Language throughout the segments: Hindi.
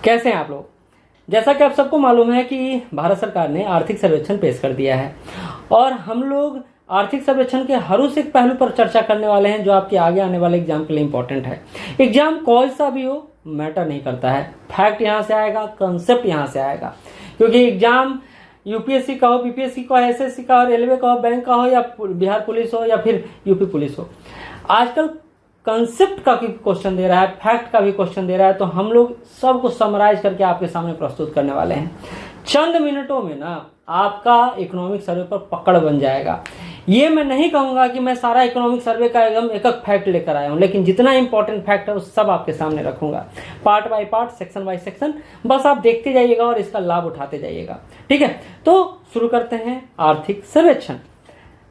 कैसे हैं आप लोग। जैसा कि आप सबको मालूम है कि भारत सरकार ने आर्थिक सर्वेक्षण पेश कर दिया है और हम लोग आर्थिक सर्वेक्षण के हर उस एक पहलू पर चर्चा करने वाले हैं जो आपके आगे आने वाले एग्जाम के लिए इंपॉर्टेंट है। एग्जाम कौन सा भी हो मैटर नहीं करता है, फैक्ट यहाँ से आएगा, कंसेप्ट यहाँ से आएगा। क्योंकि एग्जाम यूपीएससी का हो, बीपीएससी का हो, एसएससी का हो, रेलवे का हो, बैंक का हो या बिहार पुलिस हो या फिर यूपी पुलिस हो, आजकल कंसेप्ट का भी क्वेश्चन दे रहा है, फैक्ट का भी क्वेश्चन दे रहा है। तो हम लोग सबको समराइज करके आपके सामने प्रस्तुत करने वाले हैं। चंद मिनटों में ना आपका इकोनॉमिक सर्वे पर पकड़ बन जाएगा। ये मैं नहीं कहूंगा कि मैं सारा इकोनॉमिक सर्वे का एकदम एक फैक्ट लेकर आया हूं, लेकिन जितना इंपॉर्टेंट फैक्ट है वो सब आपके सामने रखूंगा, part by part, section by section. बस आप देखते जाइएगा और इसका लाभ उठाते जाइएगा, ठीक है। तो शुरू करते हैं आर्थिक सर्वेक्षण।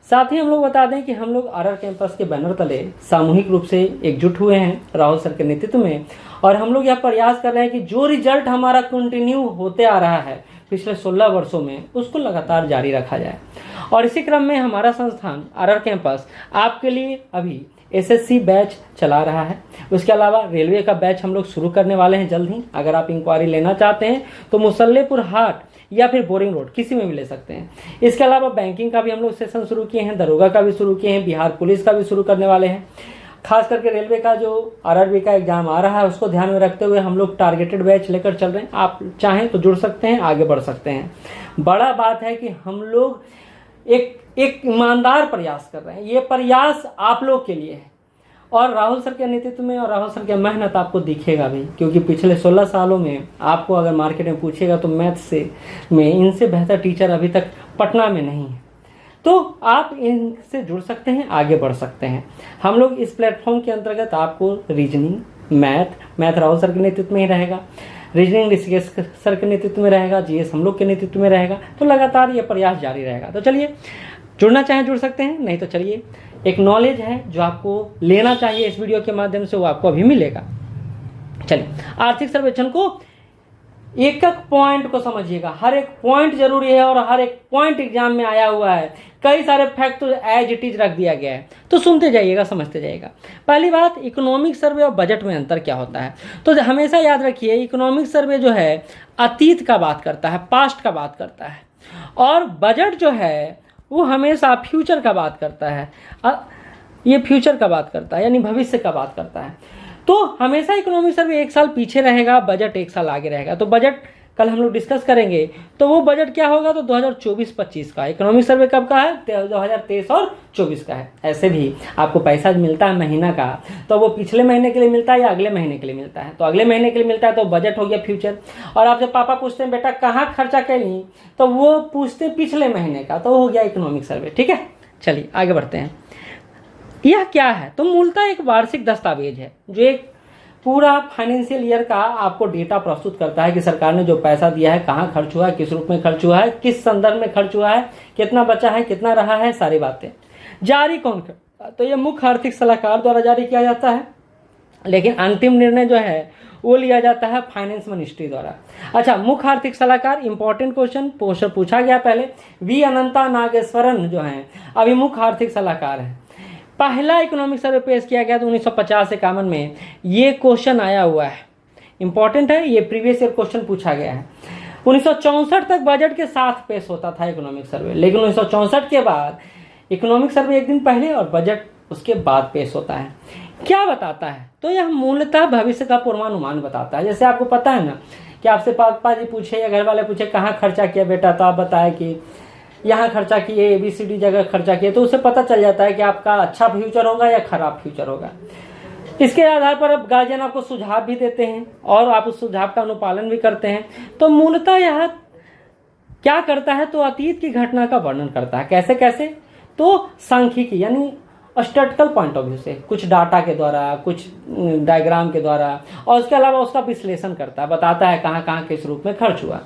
साथ ही हम लोग बता दें कि हम लोग आरआर कैंपस के बैनर तले सामूहिक रूप से एकजुट हुए हैं राहुल सर के नेतृत्व में, और हम लोग यह प्रयास कर रहे हैं कि जो रिजल्ट हमारा कंटिन्यू होते आ रहा है पिछले 16 वर्षों में, उसको लगातार जारी रखा जाए। और इसी क्रम में हमारा संस्थान आरआर कैंपस आपके लिए अभी एसएससी बैच चला रहा है। उसके अलावा रेलवे का बैच हम लोग शुरू करने वाले हैं जल्द ही। अगर आप इंक्वायरी लेना चाहते हैं तो मुसल्लेपुर हाट या फिर बोरिंग रोड किसी में भी ले सकते हैं। इसके अलावा बैंकिंग का भी हम लोग सेशन शुरू किए हैं, दरोगा का भी शुरू किए हैं, बिहार पुलिस का भी शुरू करने वाले हैं। खास करके रेलवे का जो आरआरबी का एग्जाम आ रहा है उसको ध्यान में रखते हुए हम लोग टारगेटेड बैच लेकर चल रहे हैं। आप चाहें तो जुड़ सकते हैं, आगे बढ़ सकते हैं। बड़ा बात है कि हम लोग एक ईमानदार प्रयास कर रहे हैं। ये प्रयास आप लोग के लिए है और राहुल सर के नेतृत्व में और राहुल सर की मेहनत आपको दिखेगा भी, क्योंकि पिछले 16 सालों में आपको अगर मार्केट में पूछेगा तो मैथ्स में इनसे बेहतर टीचर अभी तक पटना में नहीं है। तो आप इनसे जुड़ सकते हैं, आगे बढ़ सकते हैं। हम लोग इस प्लेटफॉर्म के अंतर्गत आपको रीजनिंग, मैथ राहुल सर के नेतृत्व में ही रहेगा, रीजनिंग ऋषिकेश सर के नेतृत्व में रहेगा, जीएस हम लोग के नेतृत्व में रहेगा। तो लगातार ये प्रयास जारी रहेगा। तो चलिए, जुड़ना चाहें जुड़ सकते हैं, नहीं तो चलिए, एक नॉलेज है जो आपको लेना चाहिए इस वीडियो के माध्यम से, वो आपको अभी मिलेगा। चलिए, आर्थिक सर्वेक्षण को एक एक पॉइंट को समझिएगा। हर एक पॉइंट जरूरी है और हर एक पॉइंट एग्जाम में आया हुआ है। कई सारे फैक्ट तो एज इट इज रख दिया गया है, तो सुनते जाइएगा, समझते जाइएगा। पहली बात, इकोनॉमिक सर्वे और बजट में अंतर क्या होता है। तो हमेशा याद रखिए, इकोनॉमिक सर्वे जो है अतीत का बात करता है, पास्ट का बात करता है, और बजट जो है वो हमेशा फ्यूचर का बात करता है। ये फ्यूचर का बात करता है, यानी भविष्य का बात करता है। तो हमेशा इकोनॉमिक सर्वे एक साल पीछे रहेगा, बजट एक साल आगे रहेगा। तो बजट कल हम लोग डिस्कस करेंगे, तो वो बजट क्या होगा, तो 2024-25 का। इकोनॉमिक सर्वे कब का है, 2023 और 24 का है। ऐसे भी आपको पैसा मिलता है महीना का, तो वो पिछले महीने के लिए मिलता है या अगले महीने के लिए मिलता है। तो अगले महीने के लिए मिलता है तो बजट हो गया फ्यूचर। और आप जब पापा पूछते हैं बेटा कहाँ खर्चा कैली, तो वो पूछते पिछले महीने का, तो हो गया इकोनॉमिक सर्वे, ठीक है। चलिए आगे बढ़ते हैं। यह क्या है, तो मूलतः एक वार्षिक दस्तावेज है जो एक पूरा फाइनेंशियल ईयर का आपको डेटा प्रस्तुत करता है कि सरकार ने जो पैसा दिया है कहाँ खर्च हुआ है, किस रूप में खर्च हुआ है, किस संदर्भ में खर्च हुआ है, कितना बचा है, कितना रहा है, सारी बातें। जारी कौन करता है, तो ये मुख्य आर्थिक सलाहकार द्वारा जारी किया जाता है, लेकिन अंतिम निर्णय जो है वो लिया जाता है फाइनेंस मिनिस्ट्री द्वारा। अच्छा, मुख्य आर्थिक सलाहकार, इंपॉर्टेंट क्वेश्चन पूछा गया पहले, वी अनंता नागेश्वरन जो है अभी मुख्य आर्थिक सलाहकार है। पहला इकोनॉमिक सर्वे पेश किया गया था 1950-51 में। ये क्वेश्चन आया हुआ है, इंपॉर्टेंट है, ये प्रीवियस ईयर क्वेश्चन पूछा गया है। 1964 तक बजट के साथ पेश होता था इकोनॉमिक सर्वे, लेकिन 1964 के बाद इकोनॉमिक सर्वे एक दिन पहले और बजट उसके बाद पेश होता है। क्या बताता है, तो यह मूलतः भविष्य का पूर्वानुमान बताता है। जैसे आपको पता है ना कि आपसे पापा जी पूछे या घर वाले पूछे कहाँ खर्चा किया बेटा, तो आप बताए कि यहाँ खर्चा किए, ABCD जगह खर्चा किए, तो उससे पता चल जाता है कि आपका अच्छा फ्यूचर होगा या खराब फ्यूचर होगा। इसके आधार पर अब गार्जियन आपको सुझाव भी देते हैं और आप उस सुझाव का अनुपालन भी करते हैं। तो मूलतः यह क्या करता है, तो अतीत की घटना का वर्णन करता है। कैसे कैसे, तो सांख्यिकी यानी स्टैटिस्टिकल पॉइंट ऑफ व्यू से, कुछ डाटा के द्वारा, कुछ डायग्राम के द्वारा, और उसके अलावा उसका विश्लेषण करता है, बताता है कहाँ कहाँ किस रूप में खर्च हुआ।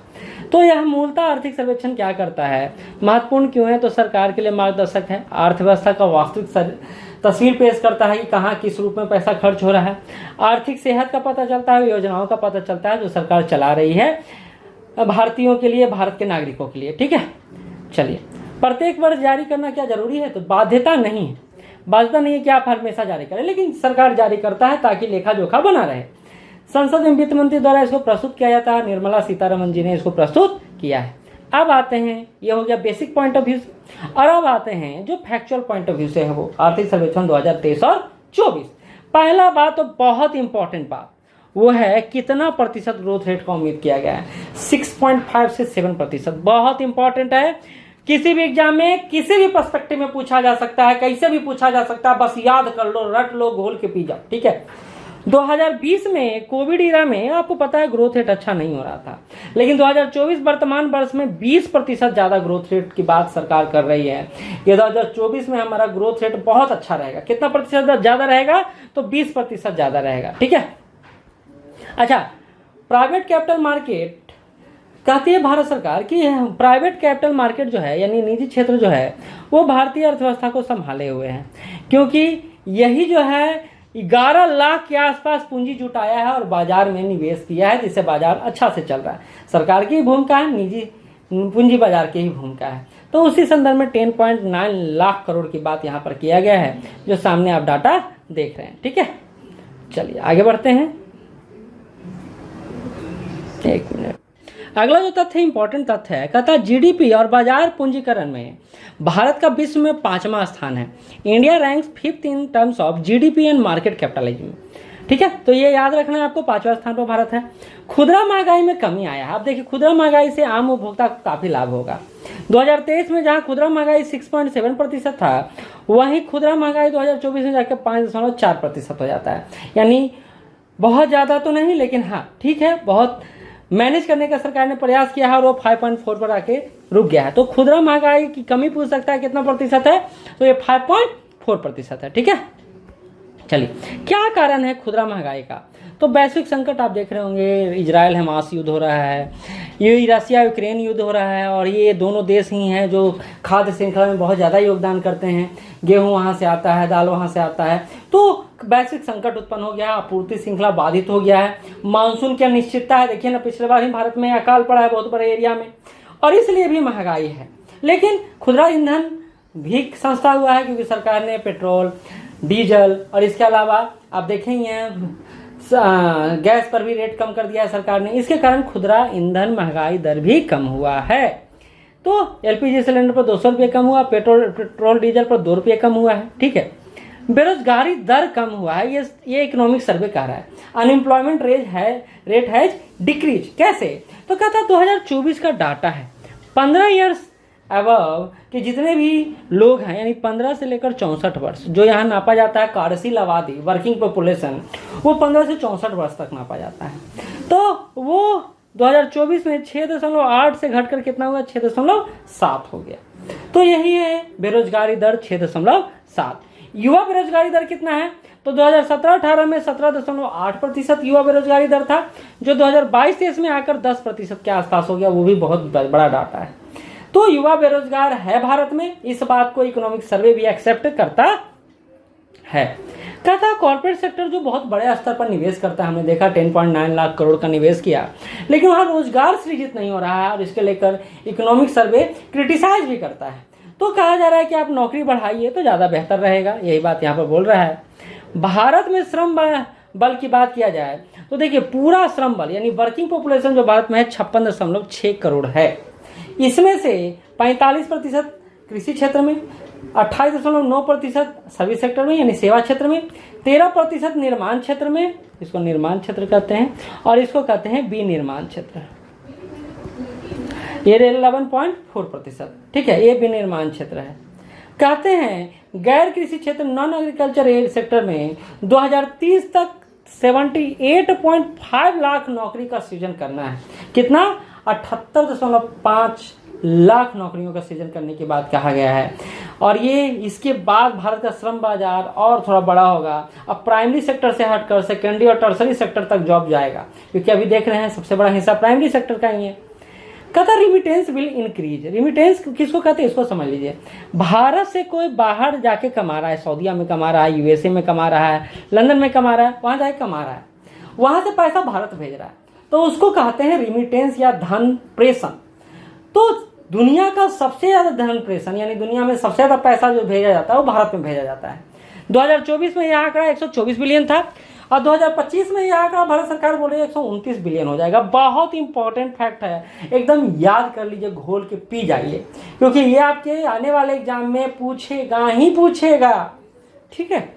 तो यह मूलतः आर्थिक सर्वेक्षण क्या करता है, महत्वपूर्ण क्यों है, तो सरकार के लिए मार्गदर्शक है, अर्थव्यवस्था का वास्तविक तस्वीर पेश करता है कि कहाँ किस रूप में पैसा खर्च हो रहा है, आर्थिक सेहत का पता चलता है, योजनाओं का पता चलता है जो सरकार चला रही है भारतीयों के लिए, भारत के नागरिकों के लिए, ठीक है। चलिए, प्रत्येक वर्ष जारी करना क्या जरूरी है, तो बाध्यता नहीं है, बाध्यता नहीं है कि आप हमेशा जारी करें, लेकिन सरकार जारी करता है ताकि लेखा जोखा बना रहे। संसद में वित्त मंत्री द्वारा इसको प्रस्तुत किया जाता है, निर्मला सीतारमण जी ने इसको प्रस्तुत किया है। अब आते हैं, ये हो गया बेसिक पॉइंट ऑफ व्यू, और अब आते हैं जो फैक्चुअल पॉइंट ऑफ व्यू से है वो आर्थिक सर्वेक्षण 2023 और 24। पहला बात तो बहुत इंपॉर्टेंट बात वो है कितना प्रतिशत ग्रोथ रेट का उम्मीद किया गया है, 6.5 से 7%। बहुत इंपॉर्टेंट है, किसी भी एग्जाम में किसी भी पर्सपेक्टिव में पूछा जा सकता है, कैसे भी पूछा जा सकता है, बस याद कर लो, रट लो, घोल के पी जाओ, ठीक है। 2020 में कोविड इरा में आपको पता है ग्रोथ रेट अच्छा नहीं हो रहा था, लेकिन 2024 वर्तमान वर्ष में 20% ज्यादा ग्रोथ रेट की बात सरकार कर रही है। ये 2024 में हमारा ग्रोथ रेट बहुत अच्छा रहेगा। कितना प्रतिशत ज्यादा रहेगा? तो 20% ज्यादा रहेगा, ठीक है। अच्छा, प्राइवेट कैपिटल मार्केट कहती है भारत सरकार कि प्राइवेट कैपिटल मार्केट जो है यानी निजी क्षेत्र जो है वो भारतीय अर्थव्यवस्था को संभाले हुए हैं, क्योंकि यही जो है 11 लाख के आसपास पूंजी जुटाया है और बाजार में निवेश किया है, जिससे बाजार अच्छा से चल रहा है। सरकार की भूमिका है, निजी पूंजी बाजार की ही भूमिका है। तो उसी संदर्भ में 10.9 लाख करोड़ की बात यहाँ पर किया गया है, जो सामने आप डाटा देख रहे हैं, ठीक है। चलिए आगे बढ़ते हैं, एक मिनट। अगला जो तथ्य इंपॉर्टेंट तथ्य है, कहता है जीडीपी और बाजार पूंजीकरण में भारत का विश्व में 5वां स्थान है। India ranks 5th in terms of GDP and market capitalism, ठीक है। तो ये याद रखना है आपको, 5वां स्थान पर भारत है। खुदरा महंगाई में कमी आया है। आप देखिए, खुदरा महंगाई से आम उपभोक्ता को काफी लाभ होगा। 2023 में जहां खुदरा महंगाई 6.7% था, वहीं खुदरा महंगाई 2024 में जाकर 5.4% हो जाता है। यानी बहुत ज्यादा तो नहीं, लेकिन हाँ ठीक है, बहुत मैनेज करने का सरकार ने प्रयास किया है और वो 5.4 पर आके रुक गया है। तो खुदरा महंगाई की कमी पूछ सकता है कितना प्रतिशत है, तो ये 5.4% है, ठीक है। चलिए, क्या कारण है खुदरा महंगाई का? तो वैश्विक संकट आप देख रहे होंगे, इजराइल हमास युद्ध हो रहा है, ये रसिया यूक्रेन युद्ध हो रहा है, और ये दोनों देश ही हैं जो खाद्य श्रृंखला में बहुत ज़्यादा योगदान करते हैं। गेहूं वहाँ से आता है, दाल वहाँ से आता है, तो वैश्विक संकट उत्पन्न हो गया, आपूर्ति श्रृंखला बाधित हो गया है। मानसून की अनिश्चितता है, देखिए ना, पिछले बार ही भारत में अकाल पड़ा है बहुत बड़े एरिया में, और इसलिए भी महंगाई है। लेकिन खुदरा ईंधन भी सस्ता हुआ है, क्योंकि सरकार ने पेट्रोल, डीजल और इसके अलावा आप देखेंगे गैस पर भी रेट कम कर दिया है सरकार ने। इसके कारण खुदरा ईंधन महंगाई दर भी कम हुआ है। तो एलपीजी सिलेंडर पर 200 रुपये कम हुआ, पेट्रोल डीजल पर 2 रुपये कम हुआ है, ठीक है। बेरोजगारी दर कम हुआ है, ये इकोनॉमिक सर्वे कह रहा है। Unemployment rate has decrease. कैसे? तो कहता है 2024 का डाटा है, 15 ईयर्स अबव कि जितने भी लोग हैं, यानी 15 से लेकर 64 वर्ष, जो यहाँ नापा जाता है कार्यशील आबादी, वर्किंग पॉपुलेशन, वो 15 से 64 वर्ष तक नापा जाता है। तो वो 2024 में 6.8 से घटकर कितना हुआ? 6.7 हो गया। तो यही है बेरोजगारी दर, 6.7। युवा बेरोजगारी दर कितना है? तो 2017-18 में 17.8% युवा बेरोजगारी दर था, जो 2022-23 में आकर 10% के आसपास हो गया। वो भी बहुत बड़ा डाटा है। तो युवा बेरोजगार है भारत में, इस बात को इकोनॉमिक सर्वे भी एक्सेप्ट करता है। कहता कॉर्पोरेट सेक्टर जो बहुत बड़े स्तर पर निवेश करता है, हमने देखा 10.9 लाख करोड़ का निवेश किया, लेकिन वहां रोजगार सृजित नहीं हो रहा है, और इसके लेकर इकोनॉमिक सर्वे क्रिटिसाइज भी करता है। तो कहा जा रहा है कि आप नौकरी बढ़ाइए तो ज्यादा बेहतर रहेगा, यही बात यहाँ पर बोल रहा है। भारत में श्रम बल की बात किया जाए तो देखिए, पूरा श्रम बल यानी वर्किंग पॉपुलेशन जो भारत में है 56.6 करोड़ है। इसमें से 45% कृषि क्षेत्र में, 28.9% सर्विस सेक्टर में यानी सेवा क्षेत्र में, 13% निर्माण क्षेत्र में, इसको निर्माण क्षेत्र कहते हैं, और इसको कहते हैं विनिर्माण क्षेत्र, ये 11.4%, ठीक है, ये विनिर्माण क्षेत्र है। कहते हैं गैर कृषि क्षेत्र, नॉन एग्रीकल्चर सेक्टर में 2030 तक 78.5 लाख नौकरी का सृजन करना है। कितना? 78.5 लाख नौकरियों का सृजन करने की बात कहा गया है। और ये इसके बाद भारत का श्रम बाजार और थोड़ा बड़ा होगा। अब प्राइमरी सेक्टर से हटकर सेकेंडरी और टर्सरी सेक्टर तक जॉब जाएगा, क्योंकि अभी देख रहे हैं सबसे बड़ा हिस्सा प्राइमरी सेक्टर का ही है। कहता रिमिटेंस विल इंक्रीज। रिमिटेंस किसको कहते हैं, इसको समझ लीजिए। भारत से कोई बाहर जाके कमा रहा है, सऊदीया में कमा रहा है, यूएसए में कमा रहा है, लंदन में कमा रहा है, वहां जाके कमा रहा है, वहां से पैसा भारत भेज रहा है, तो उसको कहते हैं रिमिटेंस या धन प्रेषण। तो दुनिया का सबसे ज्यादा धन प्रेषण यानी दुनिया में सबसे ज्यादा पैसा जो भेजा जाता है वो भारत में भेजा जाता है। 2024 में यह आंकड़ा 124 बिलियन था, और 2025 में यह आंकड़ा भारत सरकार बोल रही है 129 बिलियन हो जाएगा। बहुत इंपॉर्टेंट फैक्ट है, एकदम याद कर लीजिए, घोल के पी जाइए, क्योंकि ये आपके आने वाले एग्जाम में पूछेगा ही पूछेगा। ठीक है,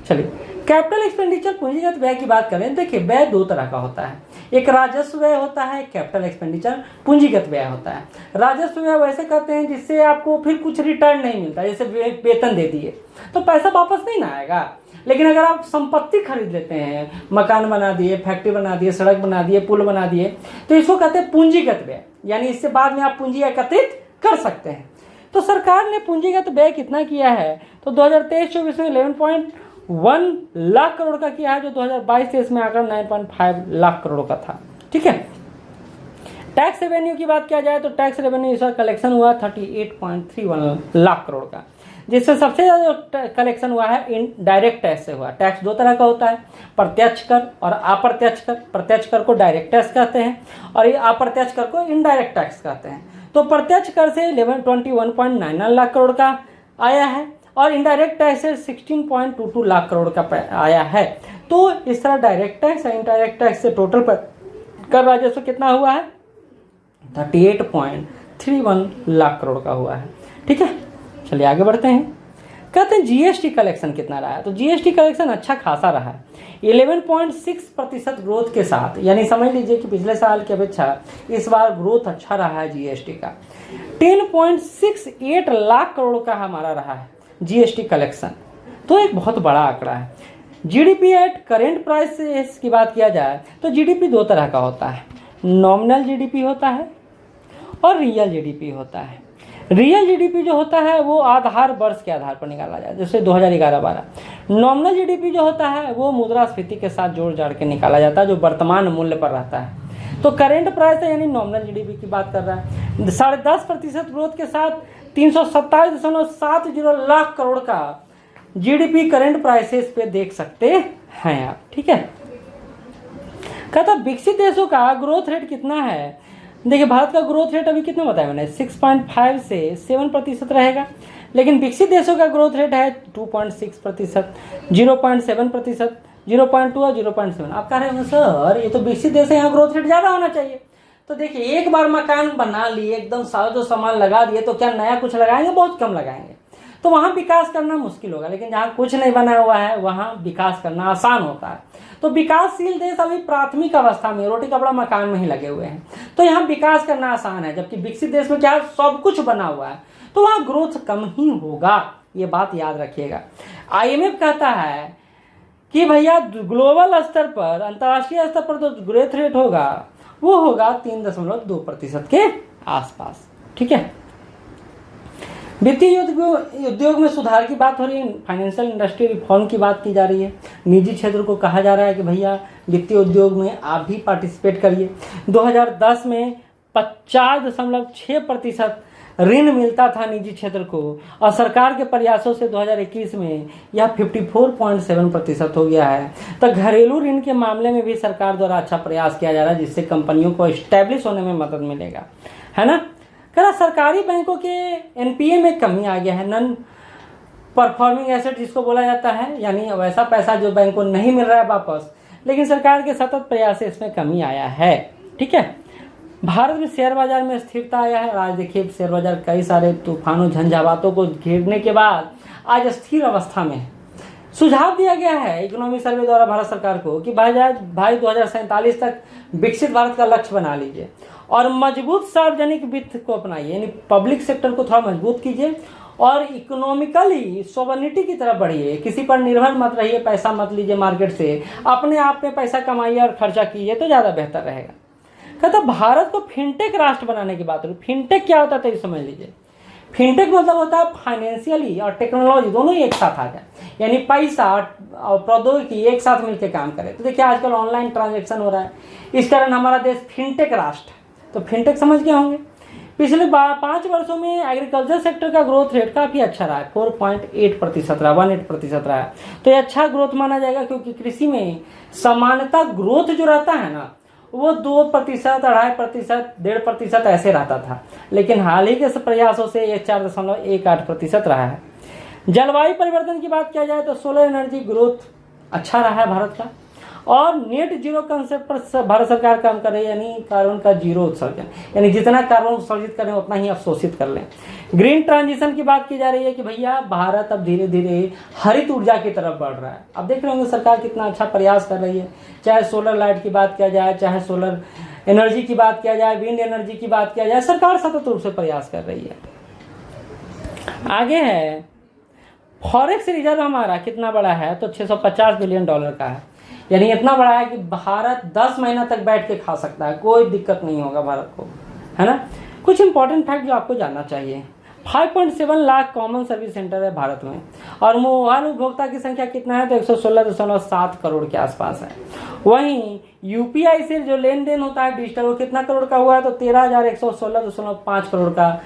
चलिए कैपिटल एक्सपेंडिचर पूंजीगत व्यय की बात करें। देखिए व्यय दो तरह का होता है, एक राजस्व व्यय होता है, कैपिटल एक्सपेंडिचर पूंजीगत व्यय होता है। राजस्व व्यय वैसे करते हैं जिससे आपको फिर कुछ रिटर्न नहीं मिलता, जैसे वेतन दे दिए तो पैसा वापस नहीं ना आएगा। लेकिन अगर आप संपत्ति खरीद लेते हैं, मकान बना दिए, फैक्ट्री बना दिए, सड़क बना दिए, पुल बना दिए, तो इसको कहते हैं पूंजीगत व्यय, यानी इससे बाद में आप पूंजी एकत्रित कर सकते हैं। तो सरकार ने पूंजीगत व्यय कितना किया है, तो 2023-24 में 11.1 लाख करोड़ का किया है, जो 2022-23 में आकर 9.5 लाख करोड़ का था। ठीक है, टैक्स रेवेन्यू की बात किया जाए तो टैक्स रेवेन्यू इस बार कलेक्शन हुआ 38.31 लाख करोड़ का, जिससे सबसे ज्यादा कलेक्शन हुआ है इनडायरेक्ट टैक्स से हुआ। टैक्स दो तरह का होता है, प्रत्यक्ष कर और अप्रत्यक्ष कर। प्रत्यक्ष कर को डायरेक्ट टैक्स कहते हैं और ये अप्रत्यक्ष कर को इनडायरेक्ट टैक्स कहते हैं। तो प्रत्यक्ष कर से 1121.99 लाख करोड़ का आया है और इनडायरेक्ट टैक्स से 16.22 लाख करोड़ का आया है। तो इस तरह डायरेक्ट टैक्स और इनडायरेक्ट टैक्स से टोटल कर राजस्व कितना हुआ है, 38.31 लाख करोड़ का हुआ है। ठीक है, चलिए आगे बढ़ते हैं। कहते हैं जीएसटी कलेक्शन कितना रहा है, तो जीएसटी कलेक्शन अच्छा खासा रहा है 11.6% ग्रोथ के साथ, यानी समझ लीजिए कि पिछले साल की अपेक्षा इस बार ग्रोथ अच्छा रहा है जीएसटी का। 10.68 लाख करोड़ का हमारा रहा है जीएसटी कलेक्शन, तो एक बहुत बड़ा आंकड़ा है। जीडीपी एट करेंट प्राइस की बात किया जाए तो जीडीपी दो तरह का होता है, नॉमिनल जीडीपी होता है और रियल जीडीपी होता है। रियल जीडीपी जो होता है वो आधार वर्ष के आधार पर निकाला जाए, जैसे 2011-12। नॉमिनल जीडीपी जो होता है वो मुद्रास्फीति के साथ जोड़ जाड़ के निकाला जाता है, जो वर्तमान मूल्य पर रहता है। तो करेंट प्राइस यानी नॉमिनल जीडीपी की बात कर रहा है, 10.5% ग्रोथ के साथ 327.70 लाख करोड़ का जीडीपी करेंट प्राइसेस पे देख सकते हैं आप। ठीक है, कहता विकसित देशों का ग्रोथ रेट कितना है। देखिए भारत का ग्रोथ रेट अभी कितना बताया मैंने, 6.5 से 7% रहेगा, लेकिन विकसित देशों का ग्रोथ रेट है 2.6%, 0.7%, 0.2 और 0.7। आप कह रहे हैं सर ये तो विकसित देश है, यहाँ ग्रोथ रेट ज़्यादा होना चाहिए। तो देखिए एक बार मकान बना लिए, एकदम सारा जो सामान लगा दिए, तो क्या नया कुछ लगाएंगे, बहुत कम लगाएंगे, तो वहाँ विकास करना मुश्किल होगा। लेकिन जहाँ कुछ नहीं बना हुआ है वहाँ विकास करना आसान होता है। तो विकासशील देश अभी प्राथमिक अवस्था में रोटी कपड़ा मकान में ही लगे हुए हैं, तो यहाँ विकास करना आसान है। जबकि विकसित देश में क्या सब कुछ बना हुआ है, तो वहाँ ग्रोथ कम ही होगा, ये बात याद रखिएगा। आईएमएफ कहता है कि भैया ग्लोबल स्तर पर, अंतर्राष्ट्रीय स्तर पर जो ग्रोथ रेट होगा वो होगा 3.2% के आसपास। ठीक है, वित्तीय उद्योग में सुधार की बात हो रही है, फाइनेंशियल इंडस्ट्री रिफॉर्म की बात की जा रही है। निजी क्षेत्र को कहा जा रहा है कि भैया वित्तीय उद्योग में आप भी पार्टिसिपेट करिए। 2010 में 50.6% ऋण मिलता था निजी क्षेत्र को, और सरकार के प्रयासों से 2021 में यह 54.7% हो गया है। तो घरेलू ऋण के मामले में भी सरकार द्वारा अच्छा प्रयास किया जा रहा है, जिससे कंपनियों को एस्टेब्लिश होने में मदद मिलेगा, है ना। कहना सरकारी बैंकों के एनपीए में कमी आ गया है, नॉन परफॉर्मिंग एसेट जिसको बोला जाता है, यानी वैसा पैसा जो बैंक को नहीं मिल रहा है वापस, लेकिन सरकार के सतत प्रयास से इसमें कमी आया है। ठीक है, भारत में शेयर बाजार में स्थिरता आया है। आज देखिए शेयर बाजार कई सारे तूफानों झंझावातों को घेरने के बाद आज स्थिर अवस्था में है। सुझाव दिया गया है इकोनॉमी सर्वे द्वारा भारत सरकार को कि भाई 2047 तक विकसित भारत का लक्ष्य बना लीजिए और मजबूत सार्वजनिक वित्त को अपनाइए, यानी पब्लिक सेक्टर को थोड़ा मजबूत कीजिए और इकोनॉमिकली सोवर्निटी की तरफ बढ़िए। किसी पर निर्भर मत रहिए, पैसा मत लीजिए मार्केट से, अपने आप में पैसा कमाइए और खर्चा कीजिए तो ज़्यादा बेहतर रहेगा। कहता भारत को फिनटेक राष्ट्र बनाने की बात हो रही। फिनटेक क्या होता है तो ये समझ लीजिए। फिनटेक मतलब होता है फाइनेंशियली और टेक्नोलॉजी दोनों ही एक साथ आ जाए, यानी पैसा और प्रौद्योगिकी एक साथ मिलकर काम करे। तो देखिए आजकल ऑनलाइन ट्रांजैक्शन हो रहा है, इस कारण हमारा देश फिनटेक राष्ट्र। तो फिनटेक समझ गए होंगे। पिछले 5 वर्षों में एग्रीकल्चर सेक्टर का ग्रोथ रेट काफ़ी अच्छा रहा है, 4.8% रहा, 18% रहा है। तो ये अच्छा ग्रोथ माना जाएगा, क्योंकि कृषि में सामान्यतः ग्रोथ जो रहता है ना वो 2%, 2.5%, 1.5% ऐसे रहता था, लेकिन हाल ही के प्रयासों से ये 4.18% रहा है। जलवायु परिवर्तन की बात किया जाए तो सोलर एनर्जी ग्रोथ अच्छा रहा है भारत का। और नेट जीरो कंसेप्ट पर भारत सरकार काम कर रही है, यानी कार्बन का जीरो उत्सर्जन, यानी जितना कार्बन उत्सर्जित करें उतना ही अवशोषित कर लें। ग्रीन ट्रांजिशन की बात की जा रही है कि भैया भारत अब धीरे धीरे हरित ऊर्जा की तरफ बढ़ रहा है। अब देख रहे होंगे सरकार कितना अच्छा प्रयास कर रही है, चाहे सोलर लाइट की बात किया जाए, चाहे सोलर एनर्जी की बात किया जाए, विंड एनर्जी की बात किया जाए, सरकार सतत रूप से प्रयास कर रही है। आगे है फॉरेक्स रिजर्व हमारा कितना बड़ा है, तो 650 बिलियन डॉलर का है, यानी इतना बड़ा है कि भारत 10 महीना तक बैठ के खा सकता है, कोई दिक्कत नहीं होगा भारत को, है ना। कुछ इंपॉर्टेंट फैक्ट जो आपको जानना चाहिए, 5.7 लाख कॉमन सर्विस सेंटर है भारत में, और मोबाइल उपभोक्ता की संख्या कितना है, तो 116.7 करोड़ के आसपास है। वहीं यूपीआई से जो लेन देन होता है डिजिटल, वो कितना करोड़ का हुआ है, तो 13,116.5 करोड़ का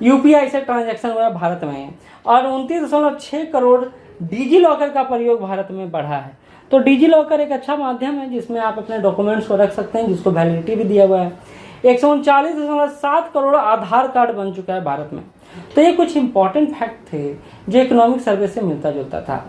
यूपीआई से ट्रांजैक्शन हुआ है भारत में, और 29.6 करोड़ डिजी लॉकर का प्रयोग भारत में बढ़ा है। तो डिजी लॉकर एक अच्छा माध्यम है जिसमें आप अपने डॉक्यूमेंट्स को रख सकते हैं, जिसको वैलिडिटी भी दिया हुआ है। 139.7 करोड़ आधार कार्ड बन चुका है भारत में। तो ये कुछ इंपॉर्टेंट फैक्ट थे जो इकोनॉमिक सर्वे से मिलता जुलता था।